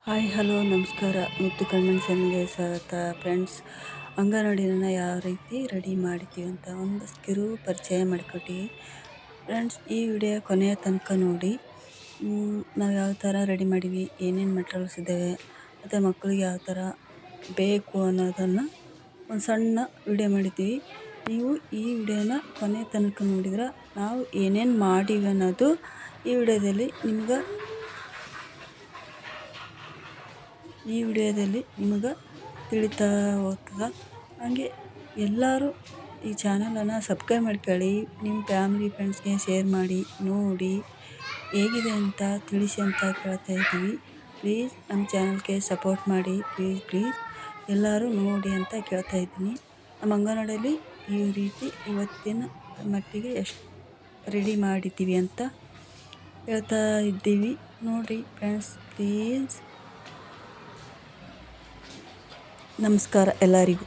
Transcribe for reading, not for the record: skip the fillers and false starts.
Hi hello ನಮಸ್ಕಾರ. ಮುತ್ತು ಕಣ್ಮಣ್ ಸ್ವಾಗತ friends. ಅಂಗನವಾಡಿನ ಯಾವ ರೀತಿ ರೆಡಿ ಮಾಡಿದ್ದೀವಿ ಅಂತ ಒಂದಷ್ಟು ಕಿರು ಪರಿಚಯ ಮಾಡಿಕೊಟ್ಟಿವಿ ಫ್ರೆಂಡ್ಸ್. ಈ ವಿಡಿಯೋ ಕೊನೆಯ ತನಕ ನೋಡಿ. ನಾವು ಯಾವ ಥರ ರೆಡಿ ಮಾಡೀವಿ, ಏನೇನು ಮೆಟೀರಿಯಲ್ಸ್ ಇದ್ದಾವೆ ಮತ್ತು ಮಕ್ಕಳಿಗೆ ಯಾವ ಥರ ಬೇಕು ಅನ್ನೋದನ್ನು ಒಂದು ಸಣ್ಣ ವಿಡಿಯೋ ಮಾಡಿದ್ದೀವಿ. ನೀವು ಈ ವಿಡಿಯೋನ ಕೊನೆಯ ತನಕ ನೋಡಿದ್ರೆ ನಾವು ಏನೇನು ಮಾಡೀವಿ ಅನ್ನೋದು ಈ ವಿಡಿಯೋದಲ್ಲಿ ನಿಮಗೆ ತಿಳಿತಾ ಹೋಗ್ತದೆ. ಹಾಗೆ ಎಲ್ಲರೂ ಈ ಚಾನಲನ್ನು ಸಬ್ಸ್ಕ್ರೈಬ್ ಮಾಡ್ಕೊಳ್ಳಿ, ನಿಮ್ಮ ಫ್ಯಾಮಿಲಿ ಫ್ರೆಂಡ್ಸ್ಗೆ ಶೇರ್ ಮಾಡಿ, ನೋಡಿ ಹೇಗಿದೆ ಅಂತ ತಿಳಿಸಿ ಅಂತ ಕೇಳ್ತಾ ಇದ್ದೀವಿ. ಪ್ಲೀಸ್ ನಮ್ಮ ಚಾನಲ್ಗೆ ಸಪೋರ್ಟ್ ಮಾಡಿ, ಪ್ಲೀಸ್ ಎಲ್ಲರೂ ನೋಡಿ ಅಂತ ಕೇಳ್ತಾ ಇದ್ದೀನಿ. ನಮ್ಮ ಅಂಗನವಾಡಿಯಲ್ಲಿ ಈ ರೀತಿ ಇವತ್ತಿನ ಮಟ್ಟಿಗೆ ಎಷ್ಟು ರೆಡಿ ಮಾಡಿದ್ದೀವಿ ಅಂತ ಹೇಳ್ತಾ ಇದ್ದೀವಿ. ನೋಡಿ ಫ್ರೆಂಡ್ಸ್, ಪ್ಲೀಸ್. ನಮಸ್ಕಾರ ಎಲ್ಲರಿಗೂ.